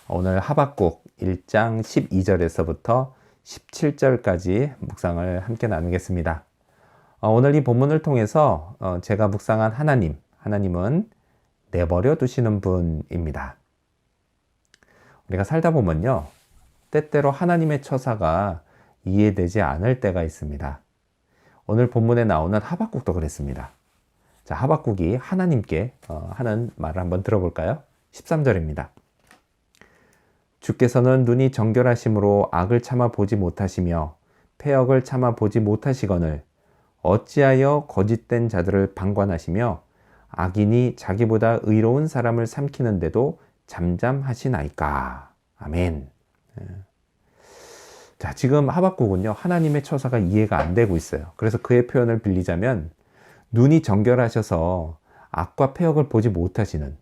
오늘 하박국 1장 12절에서부터 17절까지 묵상을 함께 나누겠습니다. 오늘 이 본문을 통해서 제가 묵상한 하나님은 내버려 두시는 분입니다. 우리가 살다 보면요, 때때로 하나님의 처사가 이해되지 않을 때가 있습니다. 오늘 본문에 나오는 하박국도 그랬습니다. 자, 하박국이 하나님께 하는 말을 한번 들어볼까요? 13절입니다. 주께서는 눈이 정결하심으로 악을 참아 보지 못하시며 패역을 참아 보지 못하시거늘 어찌하여 거짓된 자들을 방관하시며 악인이 자기보다 의로운 사람을 삼키는데도 잠잠하시나이까. 아멘. 자, 지금 하박국은요, 하나님의 처사가 이해가 안 되고 있어요. 그래서 그의 표현을 빌리자면 눈이 정결하셔서 악과 패역을 보지 못하시는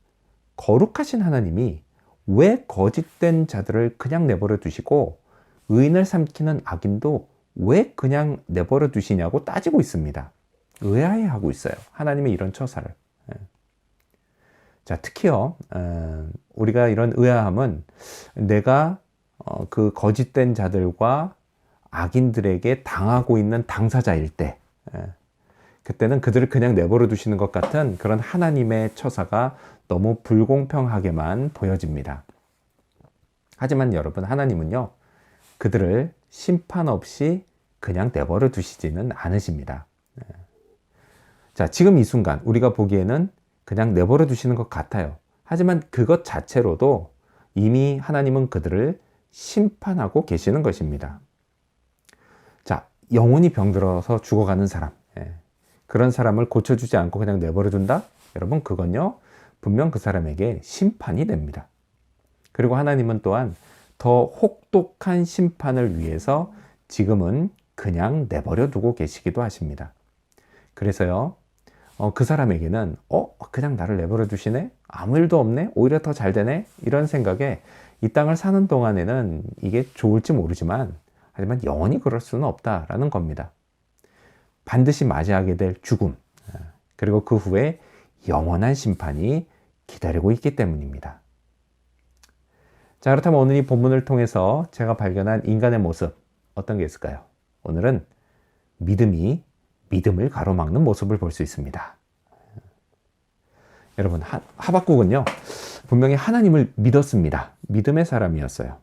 거룩하신 하나님이 왜 거짓된 자들을 그냥 내버려 두시고 의인을 삼키는 악인도 왜 그냥 내버려 두시냐고 따지고 있습니다. 의아해하고 있어요. 하나님의 이런 처사를. 자, 특히요, 우리가 이런 의아함은 내가 그 거짓된 자들과 악인들에게 당하고 있는 당사자일 때, 그때는 그들을 그냥 내버려 두시는 것 같은 그런 하나님의 처사가 너무 불공평하게만 보여집니다. 하지만 여러분, 하나님은요, 그들을 심판 없이 그냥 내버려 두시지는 않으십니다. 자, 지금 이 순간 우리가 보기에는 그냥 내버려 두시는 것 같아요. 하지만 그것 자체로도 이미 하나님은 그들을 심판하고 계시는 것입니다. 자, 영혼이 병들어서 죽어가는 사람, 그런 사람을 고쳐주지 않고 그냥 내버려 둔다? 여러분, 그건요, 분명 그 사람에게 심판이 됩니다. 그리고 하나님은 또한 더 혹독한 심판을 위해서 지금은 그냥 내버려 두고 계시기도 하십니다. 그래서요, 그 사람에게는 그냥 나를 내버려 두시네? 아무 일도 없네? 오히려 더 잘 되네? 이런 생각에 이 땅을 사는 동안에는 이게 좋을지 모르지만 하지만 영원히 그럴 수는 없다라는 겁니다. 반드시 맞이하게 될 죽음, 그리고 그 후에 영원한 심판이 기다리고 있기 때문입니다. 자, 그렇다면 오늘 이 본문을 통해서 제가 발견한 인간의 모습, 어떤 게 있을까요? 오늘은 믿음이 믿음을 가로막는 모습을 볼 수 있습니다. 여러분, 하박국은요, 분명히 하나님을 믿었습니다. 믿음의 사람이었어요.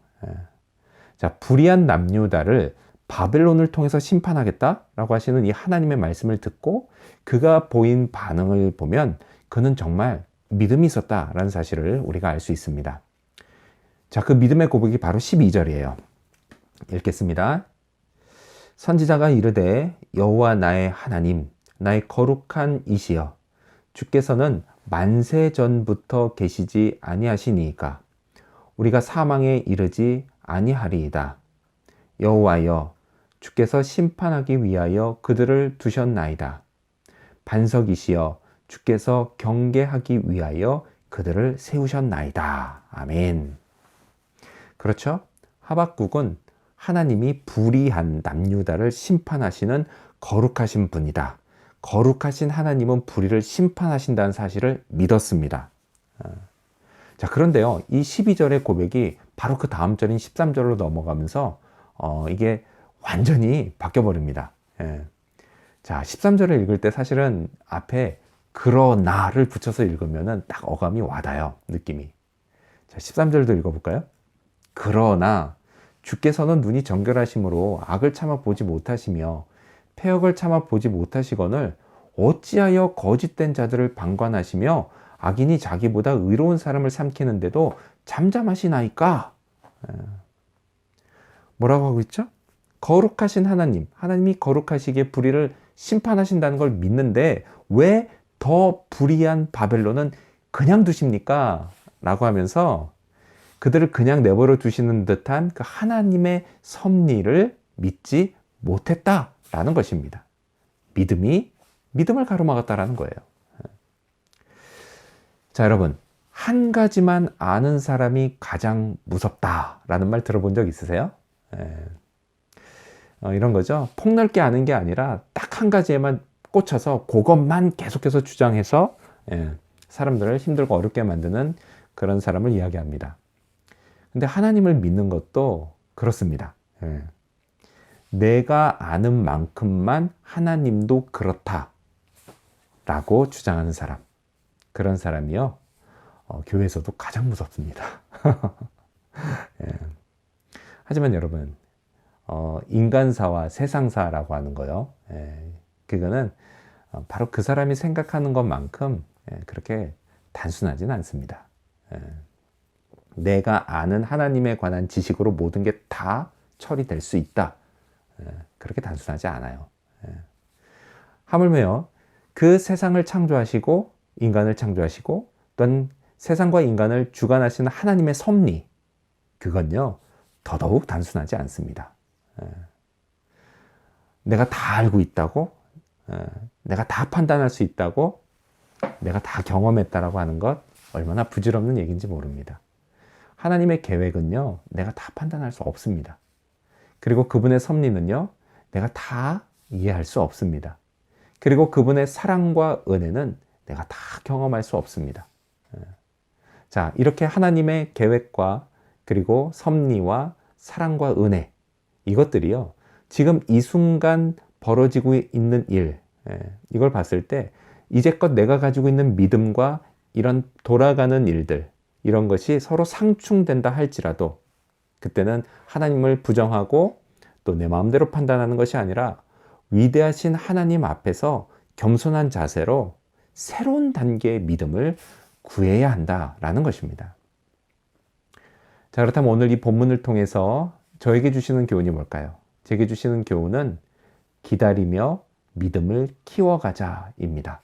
자, 불의한 남유다를 바벨론을 통해서 심판하겠다라고 하시는 이 하나님의 말씀을 듣고 그가 보인 반응을 보면 그는 정말 믿음이 있었다라는 사실을 우리가 알 수 있습니다. 자, 그 믿음의 고백이 바로 12절이에요. 읽겠습니다. 선지자가 이르되 여호와 나의 하나님, 나의 거룩한 이시여, 주께서는 만세 전부터 계시지 아니하시니이까 우리가 사망에 이르지 아니하리이다. 여호와여, 주께서 심판하기 위하여 그들을 두셨나이다. 반석이시여, 주께서 경계하기 위하여 그들을 세우셨나이다. 아멘. 그렇죠? 하박국은 하나님이 불의한 남유다를 심판하시는 거룩하신 분이다. 거룩하신 하나님은 불의를 심판하신다는 사실을 믿었습니다. 자, 그런데요, 이 12절의 고백이 바로 그 다음 절인 13절로 넘어가면서 이게 완전히 바뀌어버립니다. 자, 13절을 읽을 때 사실은 앞에 그러나를 붙여서 읽으면 딱 어감이 와닿아요, 느낌이. 자, 13절도 읽어볼까요? 그러나 주께서는 눈이 정결하심으로 악을 참아 보지 못하시며 패역을 참아 보지 못하시거늘 어찌하여 거짓된 자들을 방관하시며 악인이 자기보다 의로운 사람을 삼키는데도 잠잠하시나이까? 뭐라고 하고 있죠? 거룩하신 하나님이 거룩하시기에 불의를 심판하신다는 걸 믿는데 왜 더 불의한 바벨론은 그냥 두십니까? 라고 하면서 그들을 그냥 내버려 두시는 듯한 그 하나님의 섭리를 믿지 못했다라는 것입니다. 믿음이 믿음을 가로막았다라는 거예요. 자, 여러분, 한 가지만 아는 사람이 가장 무섭다라는 말 들어본 적 있으세요? 이런 거죠. 폭넓게 아는 게 아니라 딱 한 가지에만 꽂혀서 그것만 계속해서 주장해서 사람들을 힘들고 어렵게 만드는 그런 사람을 이야기합니다. 근데 하나님을 믿는 것도 그렇습니다. 내가 아는 만큼만 하나님도 그렇다 라고 주장하는 사람, 그런 사람이요, 교회에서도 가장 무섭습니다. 하지만 여러분, 인간사와 세상사라고 하는 거요, 그거는 바로 그 사람이 생각하는 것만큼 그렇게 단순하진 않습니다. 내가 아는 하나님에 관한 지식으로 모든 게 다 처리될 수 있다, 그렇게 단순하지 않아요. 하물며 그 세상을 창조하시고 인간을 창조하시고 또한 세상과 인간을 주관하시는 하나님의 섭리, 그건요 더더욱 단순하지 않습니다. 내가 다 알고 있다고, 내가 다 판단할 수 있다고, 내가 다 경험했다라고 하는 것, 얼마나 부질없는 얘기인지 모릅니다. 하나님의 계획은요 내가 다 판단할 수 없습니다. 그리고 그분의 섭리는요 내가 다 이해할 수 없습니다. 그리고 그분의 사랑과 은혜는 내가 다 경험할 수 없습니다. 자, 이렇게 하나님의 계획과 그리고 섭리와 사랑과 은혜, 이것들이요 지금 이 순간 벌어지고 있는 일, 이걸 봤을 때 이제껏 내가 가지고 있는 믿음과 이런 돌아가는 일들, 이런 것이 서로 상충된다 할지라도 그때는 하나님을 부정하고 또 내 마음대로 판단하는 것이 아니라 위대하신 하나님 앞에서 겸손한 자세로 새로운 단계의 믿음을 구해야 한다라는 것입니다. 자, 그렇다면 오늘 이 본문을 통해서 저에게 주시는 교훈이 뭘까요? 제게 주시는 교훈은 기다리며 믿음을 키워가자입니다.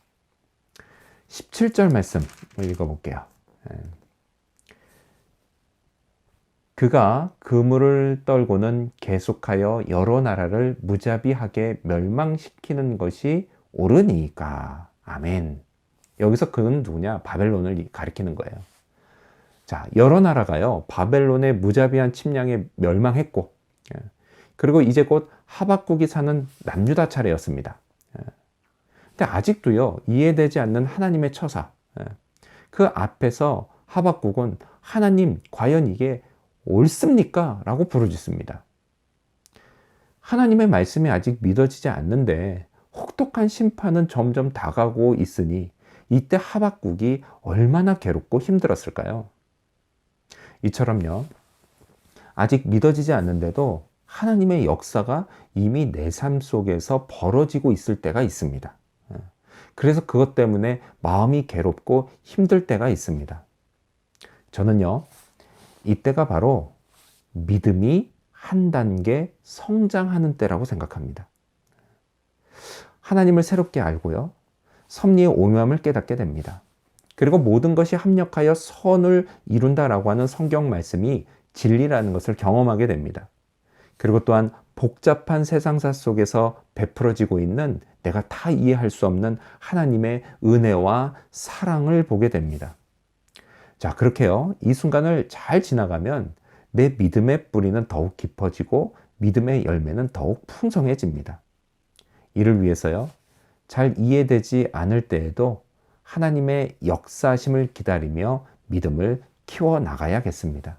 17절 말씀 읽어볼게요. 그가 그물을 떨고는 계속하여 여러 나라를 무자비하게 멸망시키는 것이 옳으니까. 아멘. 여기서 그는 누구냐? 바벨론을 가리키는 거예요. 자, 여러 나라가요 바벨론의 무자비한 침략에 멸망했고, 그리고 이제 곧 하박국이 사는 남유다 차례였습니다. 근데 아직도요 이해되지 않는 하나님의 처사, 그 앞에서 하박국은 하나님 과연 이게 옳습니까? 라고 부르짖습니다. 하나님의 말씀이 아직 믿어지지 않는데 혹독한 심판은 점점 다가오고 있으니 이때 하박국이 얼마나 괴롭고 힘들었을까요? 이처럼요 아직 믿어지지 않는데도 하나님의 역사가 이미 내 삶 속에서 벌어지고 있을 때가 있습니다. 그래서 그것 때문에 마음이 괴롭고 힘들 때가 있습니다. 저는요 이때가 바로 믿음이 한 단계 성장하는 때라고 생각합니다. 하나님을 새롭게 알고요 섭리의 오묘함을 깨닫게 됩니다. 그리고 모든 것이 합력하여 선을 이룬다라고 하는 성경 말씀이 진리라는 것을 경험하게 됩니다. 그리고 또한 복잡한 세상사 속에서 베풀어지고 있는 내가 다 이해할 수 없는 하나님의 은혜와 사랑을 보게 됩니다. 자, 그렇게요 이 순간을 잘 지나가면 내 믿음의 뿌리는 더욱 깊어지고 믿음의 열매는 더욱 풍성해집니다. 이를 위해서요 잘 이해되지 않을 때에도 하나님의 역사하심을 기다리며 믿음을 키워나가야겠습니다.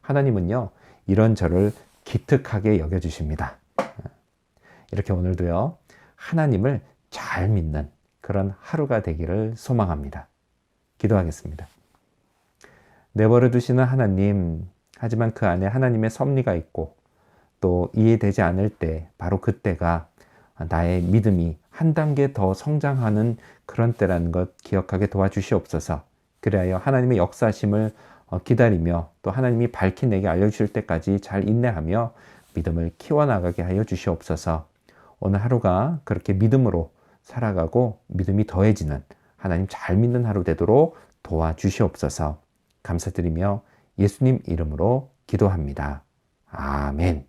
하나님은요 이런 저를 기특하게 여겨주십니다. 이렇게 오늘도요 하나님을 잘 믿는 그런 하루가 되기를 소망합니다. 기도하겠습니다. 내버려 두시는 하나님, 하지만 그 안에 하나님의 섭리가 있고 또 이해되지 않을 때 바로 그때가 나의 믿음이 한 단계 더 성장하는 그런 때라는 것 기억하게 도와주시옵소서. 그래야 하나님의 역사심을 기다리며 또 하나님이 밝히 내게 알려주실 때까지 잘 인내하며 믿음을 키워나가게 하여 주시옵소서. 오늘 하루가 그렇게 믿음으로 살아가고 믿음이 더해지는 하나님 잘 믿는 하루 되도록 도와주시옵소서. 감사드리며 예수님 이름으로 기도합니다. 아멘.